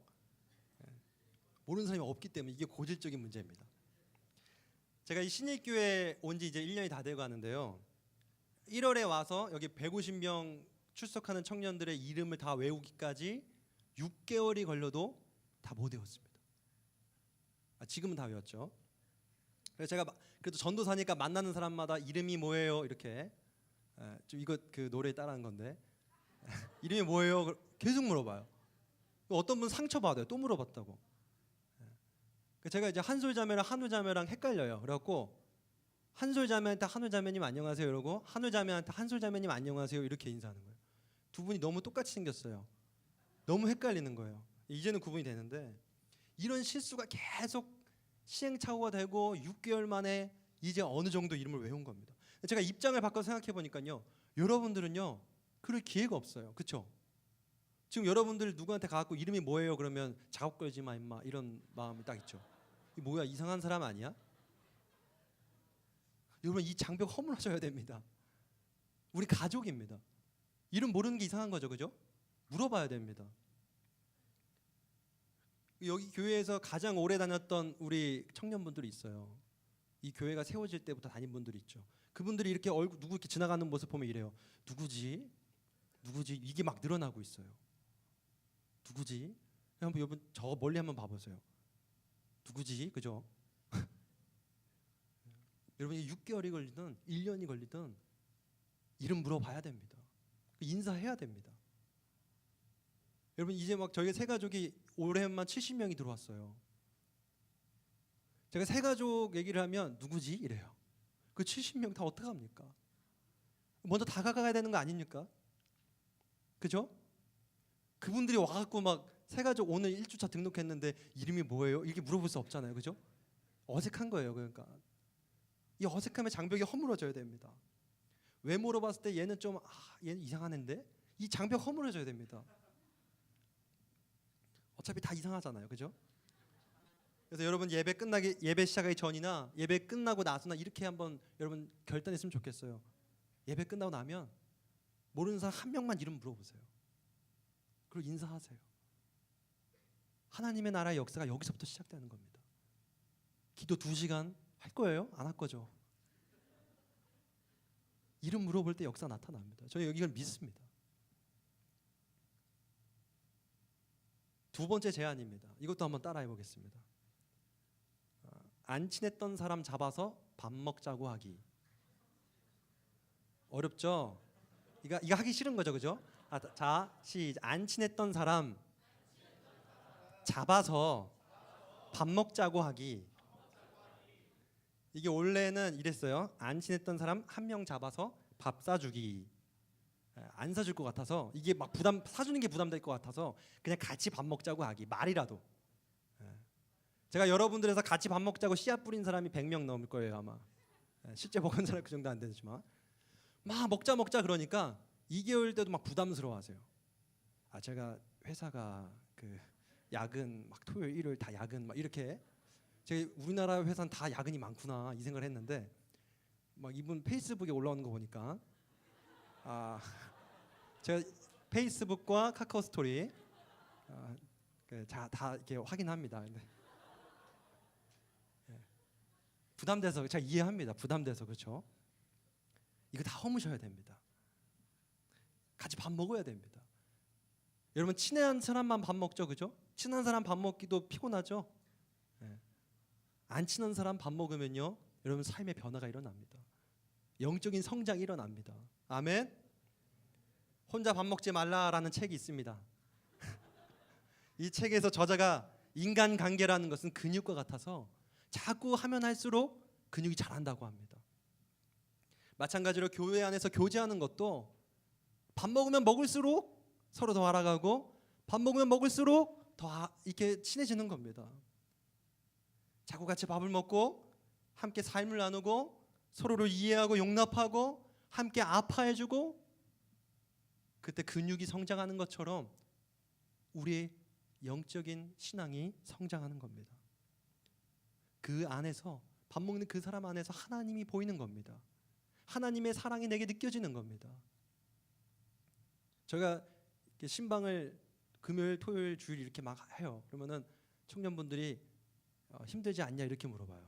모르는 사람이 없기 때문에 이게 고질적인 문제입니다. 제가 이 신일교회 온 지 이제 1년이 다 되고 가는데요. 1월에 와서 여기 150명 출석하는 청년들의 이름을 다 외우기까지 6개월이 걸려도 다 못 외웠습니다. 지금은 다 외웠죠. 그래서 제가 그래도 전도사니까 만나는 사람마다 이름이 뭐예요? 이렇게 좀 이거 그 노래 따라한 건데 이름이 뭐예요? 계속 물어봐요. 어떤 분 상처 받아요. 또 물어봤다고. 제가 이제 한솔자매랑 한우자매랑 헷갈려요. 그래갖고 한솔자매한테 한우자매님 안녕하세요 이러고 한우자매한테 한솔자매님 안녕하세요 이렇게 인사하는 거예요. 두 분이 너무 똑같이 생겼어요. 너무 헷갈리는 거예요. 이제는 구분이 되는데 이런 실수가 계속 시행착오가 되고 6개월 만에 이제 어느 정도 이름을 외운 겁니다. 제가 입장을 바꿔 생각해 보니까요. 여러분들은요. 그럴 기회가 없어요. 그렇죠? 지금 여러분들 누구한테 가갖고 이름이 뭐예요? 그러면 작업 걸지 마 임마 이런 마음이 딱 있죠. 이 뭐야 이상한 사람 아니야? 여러분 이 장벽 허물어져야 됩니다. 우리 가족입니다. 이름 모르는 게 이상한 거죠, 그죠? 물어봐야 됩니다. 여기 교회에서 가장 오래 다녔던 우리 청년분들이 있어요. 이 교회가 세워질 때부터 다닌 분들이 있죠. 그분들이 이렇게 얼굴 누구 이렇게 지나가는 모습 보면 이래요. 누구지? 누구지? 이게 막 늘어나고 있어요. 누구지? 한번 여러분 저 멀리 한번 봐보세요. 누구지? 그죠? 여러분이 6개월이 걸리든 1년이 걸리든 이름 물어봐야 됩니다. 인사해야 됩니다. 여러분 이제 막 저희 새 가족이 올해만 70명이 들어왔어요. 제가 새 가족 얘기를 하면 누구지? 이래요. 그 70명 다 어떡합니까? 먼저 다가가야 되는 거 아닙니까? 그죠? 그분들이 와갖고 막 새 가족 오늘 1주차 등록했는데 이름이 뭐예요? 이렇게 물어볼 수 없잖아요. 그죠? 어색한 거예요. 그러니까 이 어색함의 장벽이 허물어져야 됩니다. 외모로 봤을 때 얘는 좀 얘는 이상한 애인데 이 장벽 허물어져야 됩니다. 어차피 다 이상하잖아요. 그죠? 그래서 여러분 예배 시작하기 전이나 예배 끝나고 나서나 이렇게 한번 여러분 결단했으면 좋겠어요. 예배 끝나고 나면 모르는 사람 한 명만 이름 물어보세요. 그리고 인사하세요. 하나님의 나라의 역사가 여기서부터 시작되는 겁니다. 기도 2시간 할 거예요? 안 할 거죠? 이름 물어볼 때 역사 나타납니다. 저는 이걸 믿습니다. 두 번째 제안입니다. 이것도 한번 따라해 보겠습니다. 안 친했던 사람 잡아서 밥 먹자고 하기. 어렵죠? 이거 하기 싫은 거죠, 그죠? 자, 시작. 안 친했던 사람 잡아서 밥 먹자고 하기. 이게 원래는 이랬어요. 안 친했던 사람 한 명 잡아서 밥 사주기. 안 사줄 것 같아서 이게 막 사주는 게 부담될 것 같아서 그냥 같이 밥 먹자고 하기. 말이라도. 제가 여러분들에서 같이 밥 먹자고 씨앗 뿌린 사람이 100명 넘을 거예요 아마. 실제 먹은 사람 그 정도 안 되지만 막 먹자 그러니까 2개월 때도 막 부담스러워하세요. 제가 회사가 그 야근 막 토요일 일요일 다 야근 막 이렇게 제가 우리나라 회사는 다 야근이 많구나 이 생각을 했는데 막 이분 페이스북에 올라오는 거 보니까 제가 페이스북과 카카오 스토리 다 이렇게 확인합니다. 근데 부담돼서 제가 이해합니다. 부담돼서 그렇죠. 이거 다 허무셔야 됩니다. 같이 밥 먹어야 됩니다. 여러분 친한 사람만 밥 먹죠, 그죠? 친한 사람 밥 먹기도 피곤하죠. 안 친한 사람 밥 먹으면요, 여러분 삶의 변화가 일어납니다. 영적인 성장이 일어납니다. 아멘. 혼자 밥 먹지 말라라는 책이 있습니다. 이 책에서 저자가 인간관계라는 것은 근육과 같아서 자꾸 하면 할수록 근육이 자란다고 합니다. 마찬가지로 교회 안에서 교제하는 것도 밥 먹으면 먹을수록 서로 더 알아가고 밥 먹으면 먹을수록 더 이렇게 친해지는 겁니다. 자꾸 같이 밥을 먹고 함께 삶을 나누고 서로를 이해하고 용납하고 함께 아파해주고 그때 근육이 성장하는 것처럼 우리의 영적인 신앙이 성장하는 겁니다. 그 안에서 밥 먹는 그 사람 안에서 하나님이 보이는 겁니다. 하나님의 사랑이 내게 느껴지는 겁니다. 제가 신방을 금요일, 토요일, 주일 이렇게 막 해요. 그러면은 청년분들이 힘들지 않냐 이렇게 물어봐요.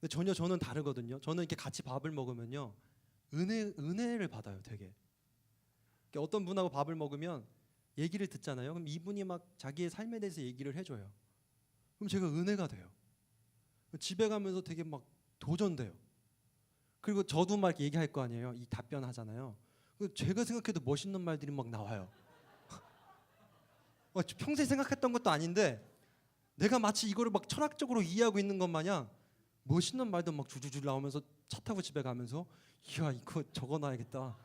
근데 전혀 저는 다르거든요. 저는 이렇게 같이 밥을 먹으면요 은혜를 받아요. 되게 어떤 분하고 밥을 먹으면 얘기를 듣잖아요. 그럼 이분이 막 자기의 삶에 대해서 얘기를 해줘요. 그럼 제가 은혜가 돼요. 집에 가면서 되게 막 도전돼요. 그리고 저도 막 얘기할 거 아니에요. 이 답변하잖아요. 제가 생각해도 멋있는 말들이 막 나와요. 평소에 생각했던 것도 아닌데 내가 마치 이거를 막 철학적으로 이해하고 있는 것 마냥 멋있는 말도 막 줄줄줄 나오면서 차 타고 집에 가면서 이야 이거 적어놔야겠다.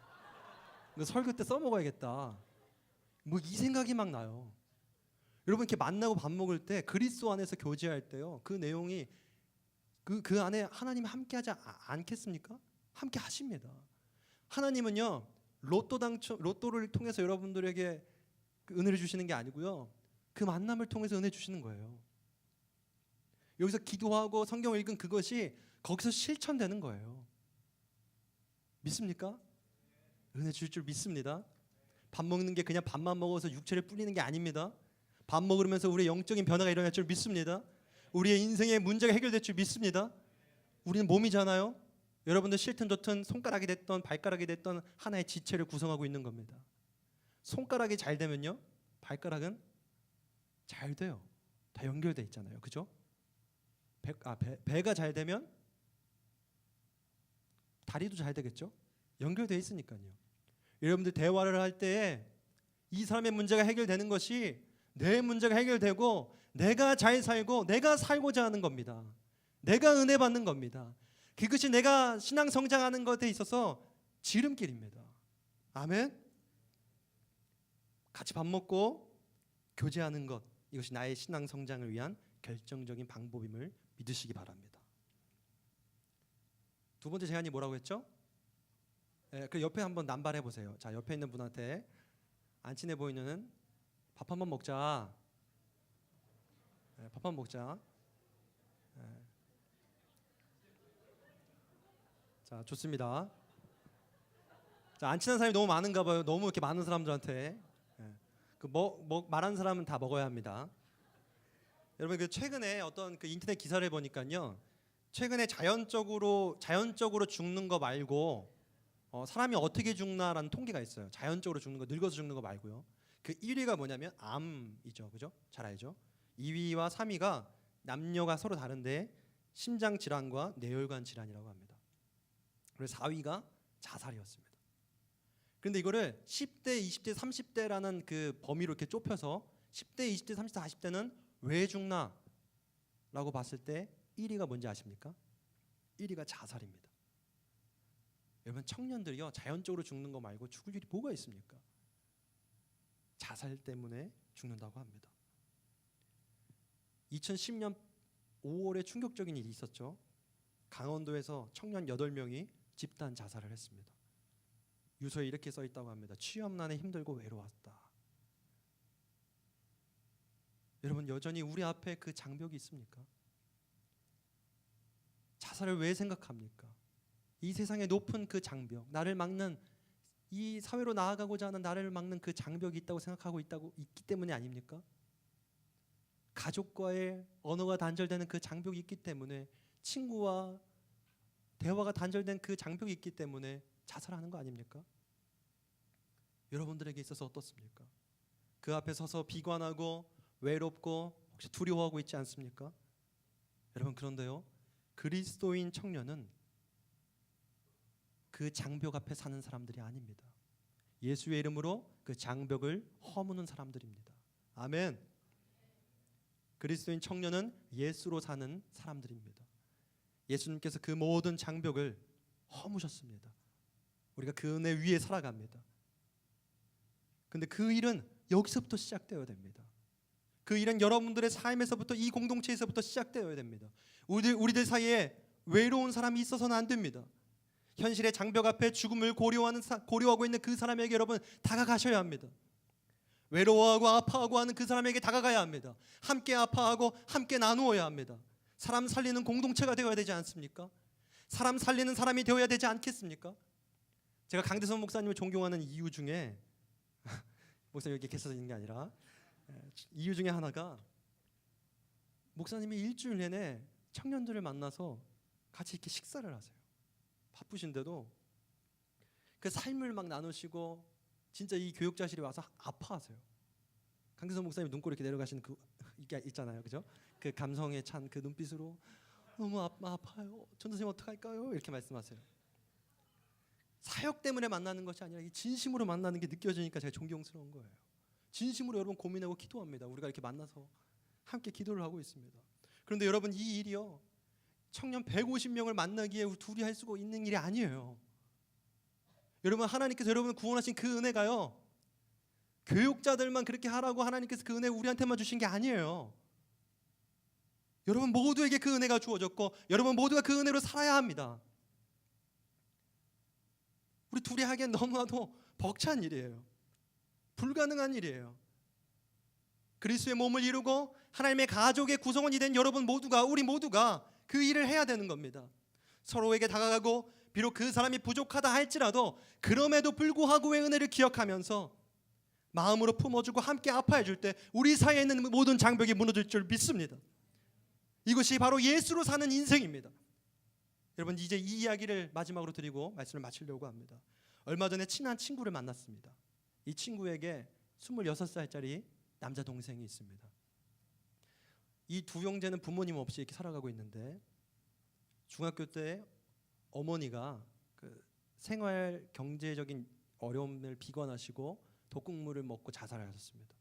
이거 설교 때 써먹어야겠다. 뭐 이 생각이 막 나요. 여러분 이렇게 만나고 밥 먹을 때 그리스도 안에서 교제할 때요 그 내용이 그 안에 하나님이 함께하지 않겠습니까? 함께 하십니다. 하나님은요, 로또를 통해서 여러분들에게 그 은혜를 주시는 게 아니고요, 그 만남을 통해서 은혜 주시는 거예요. 여기서 기도하고 성경을 읽은 그것이 거기서 실천되는 거예요. 믿습니까? 은혜 주실 줄 믿습니다. 밥 먹는 게 그냥 밥만 먹어서 육체를 뿌리는 게 아닙니다. 밥 먹으면서 우리의 영적인 변화가 일어날 줄 믿습니다. 우리의 인생의 문제가 해결될 줄 믿습니다. 우리는 몸이잖아요. 여러분들 싫든 좋든 손가락이 됐던 발가락이 됐던 하나의 지체를 구성하고 있는 겁니다. 손가락이 잘 되면요, 발가락은 잘 돼요. 다 연결돼 있잖아요. 그죠? 배가 잘 되면 다리도 잘 되겠죠? 연결돼 있으니까요. 여러분들 대화를 할 때에 이 사람의 문제가 해결되는 것이 내 문제가 해결되고 내가 잘 살고 내가 살고자 하는 겁니다. 내가 은혜 받는 겁니다. 그것이 내가 신앙 성장하는 것에 있어서 지름길입니다. 아멘. 같이 밥 먹고 교제하는 것, 이것이 나의 신앙 성장을 위한 결정적인 방법임을 믿으시기 바랍니다. 두 번째 제안이 뭐라고 했죠? 그 옆에 한번 남발해 보세요. 자, 옆에 있는 분한테 안 친해 보이는 밥 한번 먹자. 밥 한번 먹자. 자, 좋습니다. 자, 안 친한 사람이 너무 많은가 봐요. 너무 이렇게 많은 사람들한테 말하는 사람은 다 먹어야 합니다. 여러분, 그 최근에 어떤 그 인터넷 기사를 보니까요, 최근에 자연적으로 죽는 거 말고 사람이 어떻게 죽나라는 통계가 있어요. 자연적으로 죽는 거, 늙어서 죽는 거 말고요. 그 1위가 뭐냐면 암이죠, 그죠? 잘 알죠? 2위와 3위가 남녀가 서로 다른데 심장 질환과 뇌혈관 질환이라고 합니다. 그리고 4위가 자살이었습니다. 그런데 이거를 10대, 20대, 30대라는 그 범위로 이렇게 좁혀서 10대, 20대, 30대, 40대는 왜 죽나? 라고 봤을 때 1위가 뭔지 아십니까? 1위가 자살입니다. 여러분, 청년들이요, 자연적으로 죽는 거 말고 죽을 일이 뭐가 있습니까? 자살 때문에 죽는다고 합니다. 2010년 5월에 충격적인 일이 있었죠. 강원도에서 청년 8명이 집단 자살을 했습니다. 유서에 이렇게 써 있다고 합니다. 취업난에 힘들고 외로웠다. 여러분, 여전히 우리 앞에 그 장벽이 있습니까? 자살을 왜 생각합니까? 이 세상의 높은 그 장벽, 나를 막는, 이 사회로 나아가고자 하는 나를 막는 그 장벽이 있다고 생각하고 있기 때문이 아닙니까? 가족과의 언어가 단절되는 그 장벽이 있기 때문에, 친구와 대화가 단절된 그 장벽이 있기 때문에 자살하는 거 아닙니까? 여러분들에게 있어서 어떻습니까? 그 앞에 서서 비관하고 외롭고 혹시 두려워하고 있지 않습니까? 여러분, 그런데요, 그리스도인 청년은 그 장벽 앞에 사는 사람들이 아닙니다. 예수의 이름으로 그 장벽을 허무는 사람들입니다. 아멘. 그리스도인 청년은 예수로 사는 사람들입니다. 예수님께서 그 모든 장벽을 허무셨습니다. 우리가 그 은혜 위에 살아갑니다. 근데 그 일은 여기서부터 시작되어야 됩니다. 그 일은 여러분들의 삶에서부터, 이 공동체에서부터 시작되어야 됩니다. 우리들 사이에 외로운 사람이 있어서는 안 됩니다. 현실의 장벽 앞에 죽음을 고려하고 있는 그 사람에게 여러분 다가가셔야 합니다. 외로워하고 아파하고 하는 그 사람에게 다가가야 합니다. 함께 아파하고 함께 나누어야 합니다. 사람 살리는 공동체가 되어야 되지 않습니까? 사람 살리는 사람이 되어야 되지 않겠습니까? 제가 강대선 목사님을 존경하는 이유 중에 목사님 여기 계셔서 있는 게 아니라 이유 중에 하나가, 목사님이 일주일 내내 청년들을 만나서 같이 이렇게 식사를 하세요. 바쁘신데도 그 삶을 막 나누시고 진짜 이 교육자실에 와서 아파하세요. 강대선 목사님 눈꼬리 이렇게 내려가시는 그 이게 있잖아요, 그죠? 그 감성에 찬 그 눈빛으로 너무 아파요. 전도사님 어떡할까요? 이렇게 말씀하세요. 사역 때문에 만나는 것이 아니라 이 진심으로 만나는 게 느껴지니까 제가 존경스러운 거예요. 진심으로 여러분 고민하고 기도합니다. 우리가 이렇게 만나서 함께 기도를 하고 있습니다. 그런데 여러분, 이 일이요, 청년 150명을 만나기에 우리 둘이 할 수가 있는 일이 아니에요. 여러분, 하나님께서 여러분을 구원하신 그 은혜가요, 교육자들만 그렇게 하라고 하나님께서 그 은혜 우리한테만 주신 게 아니에요. 여러분 모두에게 그 은혜가 주어졌고 여러분 모두가 그 은혜로 살아야 합니다. 우리 둘이 하기엔 너무나도 벅찬 일이에요. 불가능한 일이에요. 그리스도의 몸을 이루고 하나님의 가족의 구성원이 된 여러분 모두가, 우리 모두가 그 일을 해야 되는 겁니다. 서로에게 다가가고 비록 그 사람이 부족하다 할지라도 그럼에도 불구하고의 은혜를 기억하면서 마음으로 품어주고 함께 아파해 줄 때 우리 사이에 있는 모든 장벽이 무너질 줄 믿습니다. 이것이 바로 예수로 사는 인생입니다. 여러분, 이제 이 이야기를 마지막으로 드리고 말씀을 마치려고 합니다. 얼마 전에 친한 친구를 만났습니다. 이 친구에게 26살짜리 남자 동생이 있습니다. 이 두 형제는 부모님 없이 이렇게 살아가고 있는데 중학교 때 어머니가 그 생활 경제적인 어려움을 비관하시고 독극물을 먹고 자살하셨습니다.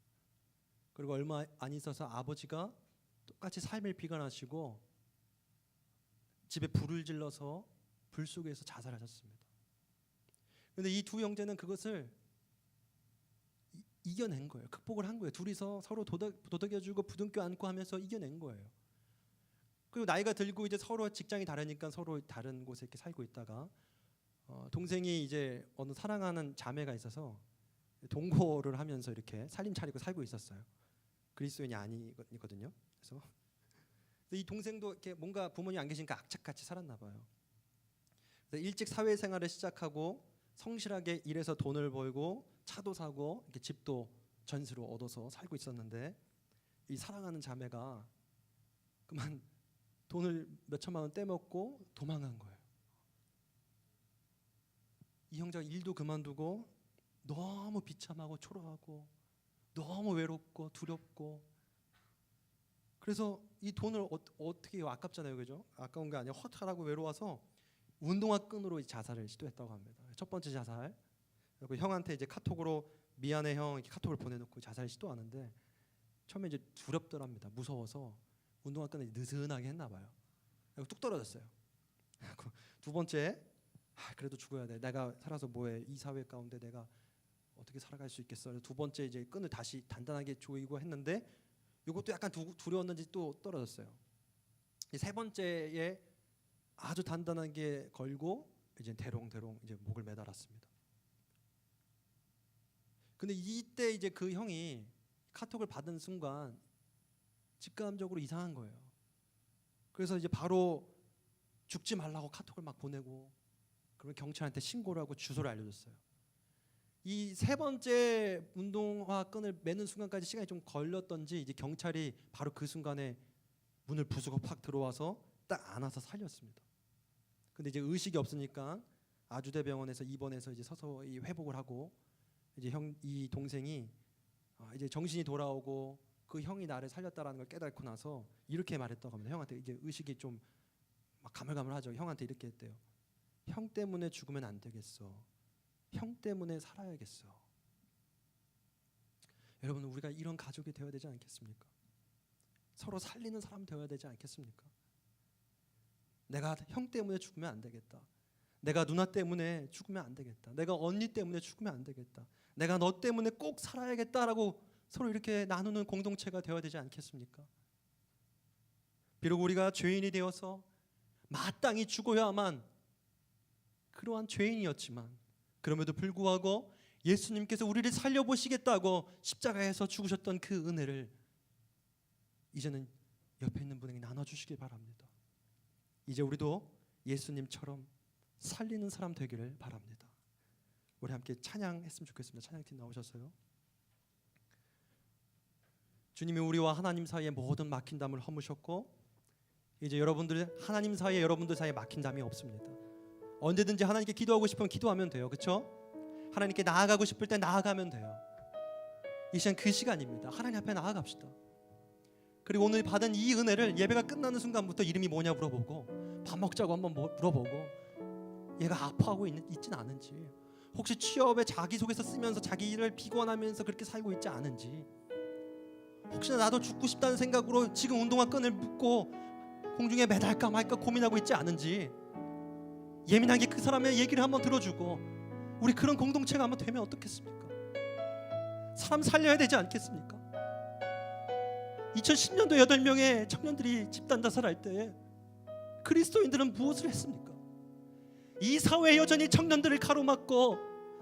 그리고 얼마 안 있어서 아버지가 똑같이 삶을 비관하시고 집에 불을 질러서 불 속에서 자살하셨습니다. 그런데 이 두 형제는 그것을 이겨낸 거예요. 극복을 한 거예요. 둘이서 서로 도덕여주고 부둥켜 안고 하면서 이겨낸 거예요. 그리고 나이가 들고 이제 서로 직장이 다르니까 서로 다른 곳에 이렇게 살고 있다가 동생이 이제 어느 사랑하는 자매가 있어서 동거를 하면서 이렇게 살림 차리고 살고 있었어요. 그리스도인이 아니거든요. 그래서 이 동생도 이렇게 뭔가 부모님 안 계시니까 악착같이 살았나 봐요. 그래서 일찍 사회생활을 시작하고 성실하게 일해서 돈을 벌고 차도 사고 이렇게 집도 전세로 얻어서 살고 있었는데 이 사랑하는 자매가 그만 돈을 몇 천만 원 떼먹고 도망간 거예요. 이 형제가 일도 그만두고 너무 비참하고 초라하고 너무 외롭고 두렵고, 그래서 이 돈을 어떻게 해요? 아깝잖아요, 그죠? 아까운 게 아니라 허탈하고 외로워서 운동화 끈으로 자살을 시도했다고 합니다. 첫 번째 자살. 그리고 형한테 이제 카톡으로 미안해 형 이렇게 카톡을 보내놓고 자살 시도하는데 처음에 이제 두렵더랍니다. 무서워서 운동화 끈을 느슨하게 했나 봐요. 그리고 뚝 떨어졌어요. 두 번째, 그래도 죽어야 돼. 내가 살아서 뭐해? 이 사회 가운데 내가 어떻게 살아갈 수 있겠어? 두 번째 이제 끈을 다시 단단하게 조이고 했는데 이것도 약간 두려웠는지 또 떨어졌어요. 세 번째에 아주 단단하게 걸고 이제 대롱대롱 이제 목을 매달았습니다. 근데 이때 이제 그 형이 카톡을 받은 순간 직감적으로 이상한 거예요. 그래서 이제 바로 죽지 말라고 카톡을 막 보내고 그러면 경찰한테 신고를 하고 주소를 알려줬어요. 이 세 번째 운동화 끈을 매는 순간까지 시간이 좀 걸렸던지 이제 경찰이 바로 그 순간에 문을 부수고 팍 들어와서 딱 안아서 살렸습니다. 근데 이제 의식이 없으니까 아주대병원에서 입원해서 이제 서서히 회복을 하고 이제 이 동생이 이제 정신이 돌아오고 그 형이 나를 살렸다라는 걸 깨닫고 나서 이렇게 말했다고 합니다. 형한테 이제 의식이 좀 막 가물가물하죠. 형한테 이렇게 했대요. 형 때문에 죽으면 안 되겠어. 형 때문에 살아야겠어. 여러분, 우리가 이런 가족이 되어야 되지 않겠습니까? 서로 살리는 사람 되어야 되지 않겠습니까? 내가 형 때문에 죽으면 안 되겠다. 내가 누나 때문에 죽으면 안 되겠다. 내가 언니 때문에 죽으면 안 되겠다. 내가 너 때문에 꼭 살아야겠다라고 서로 이렇게 나누는 공동체가 되어야 되지 않겠습니까? 비록 우리가 죄인이 되어서 마땅히 죽어야만 그러한 죄인이었지만 그럼에도 불구하고 예수님께서 우리를 살려보시겠다고 십자가에서 죽으셨던 그 은혜를 이제는 옆에 있는 분에게 나눠주시길 바랍니다. 이제 우리도 예수님처럼 살리는 사람 되기를 바랍니다. 우리 함께 찬양했으면 좋겠습니다. 찬양팀 나오셨어요? 주님이 우리와 하나님 사이에 모든 막힌 담을 허무셨고 이제 하나님 사이에 여러분들 사이에 막힌 담이 없습니다. 언제든지 하나님께 기도하고 싶으면 기도하면 돼요. 그렇죠? 하나님께 나아가고 싶을 때 나아가면 돼요. 이 시간 그 시간입니다. 하나님 앞에 나아갑시다. 그리고 오늘 받은 이 은혜를 예배가 끝나는 순간부터 이름이 뭐냐 물어보고 밥 먹자고 한번 물어보고 얘가 아파하고 있진 않은지, 혹시 취업에 자기소개서 쓰면서 자기를 비관하면서 그렇게 살고 있지 않은지, 혹시나 나도 죽고 싶다는 생각으로 지금 운동화 끈을 묶고 공중에 매달까 말까 고민하고 있지 않은지 예민하게 그 사람의 얘기를 한번 들어주고 우리 그런 공동체가 한번 되면 어떻겠습니까? 사람 살려야 되지 않겠습니까? 2010년도 8명의 청년들이 집단 자살할 때 그리스도인들은 무엇을 했습니까? 이 사회에 여전히 청년들을 가로막고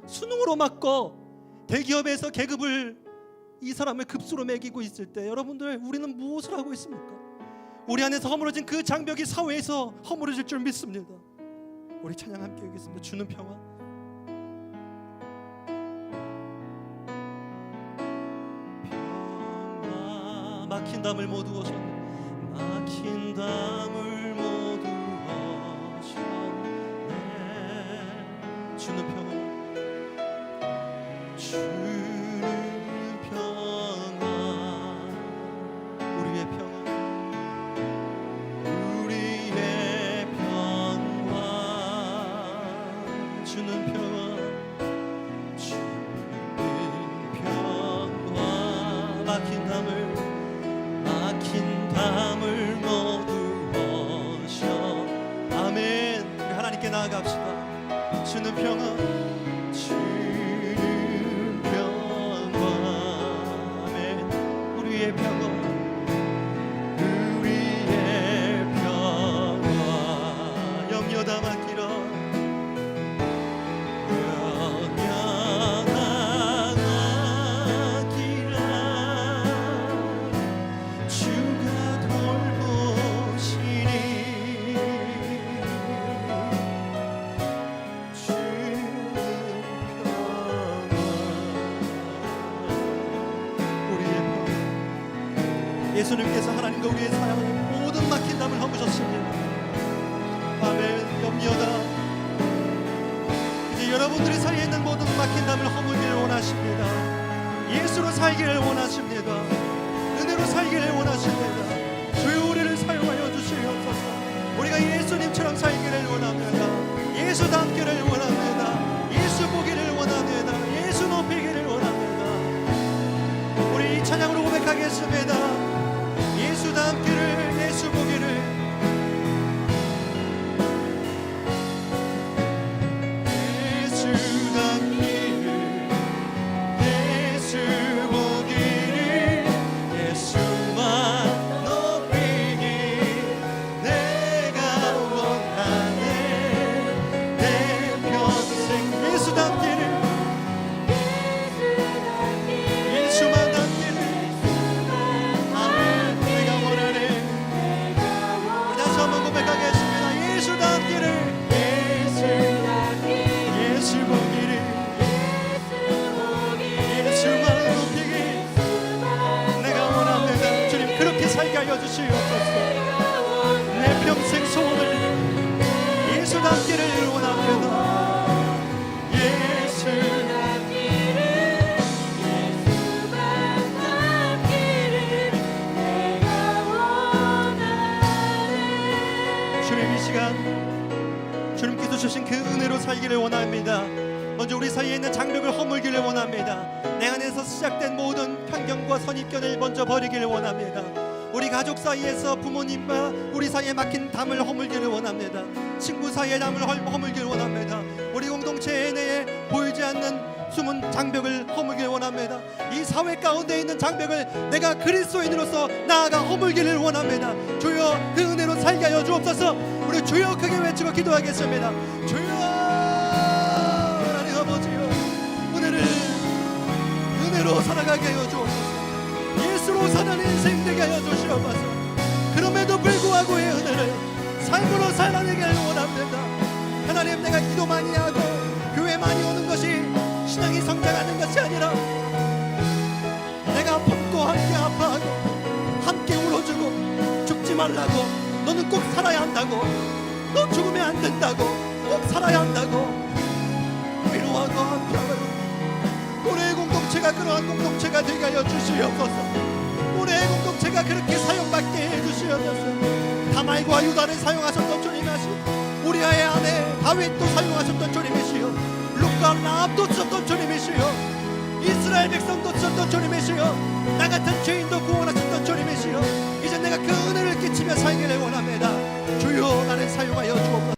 수능으로 막고 대기업에서 계급을 이 사람을 급수로 매기고 있을 때 여러분들 우리는 무엇을 하고 있습니까? 우리 안에서 허물어진 그 장벽이 사회에서 허물어질 줄 믿습니다. 우리 찬양 함께 하겠습니다. 주는 평화. 평화 막힌 담을 모두 어셨네. 막힌 담을 모두 어셨네. 주는 평화. 주는 평화. 우리의 평화. 우리의 평화. 주는 평화. 주는 평화. 막힌 담을 모두 어셔. 아멘. 우리 하나님께 나아갑시다. 주는 평화. 주는 평화. 아멘. 우리의 평화. 우리의 평화. 영여다 맡기라. 영여다 맡기라. 주가 돌보시니. 주는 평화. 우리의 평화. 예수님께서 하나님과 우리의 사랑을 모든 막힌 담을 허무셨습니다. 아멘. 염려다. 이제 여러분들의 사이에 있는 모든 막힌 담을 허물기를 원하십니다. 예수로 살기를 원하십니다. 은혜로 살기를 원하십니다. 주여 우리를 사용하여 주시옵소서. 우리가 예수님처럼 살기를 원합니다. 예수 닮기를 원합니다. 예수 보기를 원합니다. 예수 높이기를 원합니다. 우리 이 찬양으로 고백하겠습니다. 예수 닮기를, 예수 보기를. 예수 닮기를, 예수 보기를. 예수만 높이기 내가 원하네. 내 평생 예수 닮기를, 예수만 닮기를. 아멘. 내가 원하네. 다시 한번 고백하겠습니다. 예수 닮기를, 예수 보기를. 예수만 높이기 내가 원합니다. 주님 그렇게 살게 하여 주시옵소서. 내 평생 소원을 예수 닮기를 원합니다. 예수. 주님 이 시간 주님께서 주신 그 은혜로 살기를 원합니다. 먼저 우리 사이에 있는 장벽을 허물기를 원합니다. 내 안에서 시작된 모든 편견과 선입견을 먼저 버리기를 원합니다. 우리 가족 사이에서 부모님과 우리 사이에 막힌 담을 허물기를 원합니다. 친구 사이의 담을 허물기를 원합니다. 우리 공동체 내에 보이지 않는 숨은 장벽을 허물기를 원합니다. 이 사회 가운데 있는 장벽을 내가 그리스도인으로서 나아가 허물기를 원합니다. 주여 그 은혜로 살게 하여 주옵소서. 우리 주여 크게 외치고 기도하겠습니다. 주여 하나님 아버지여 은혜로 살아가게 하여 주옵소서. 예수로 사는 인생 되게 하여 주시옵소서. 그럼에도 불구하고 이 은혜를 삶으로 살아내기를 원합니다. 하나님 내가 기도 많이 하고 교회 많이 오는 것이 신앙이 성장하는 것이 아니라 내가 품고 함께 아파하고 함께 울어주고 죽지 말라고, 너는 꼭 살아야 한다고, 너 죽으면 안 된다고, 꼭 살아야 한다고 위로하고 함께하고 우리의 공동체가 그러한 공동체가 되게 하여 주시옵소서. 우리의 공동체가 그렇게 사용받게 해주시옵소서. 다말과 유다를 사용하셨던 주님이시오. 우리아의 아내 다윗도 사용하셨던 주님이시오. 룻과 라합도 쓰셨던 주님이시오. 이스라엘 백성도 쓰셨던 주님이시오. 나 같은 죄인도 구원하셨던 주님이시오. 이제 내가 그 은혜를 끼치며 살기를 원합니다. 주여 나를 사용하여 주옵소서.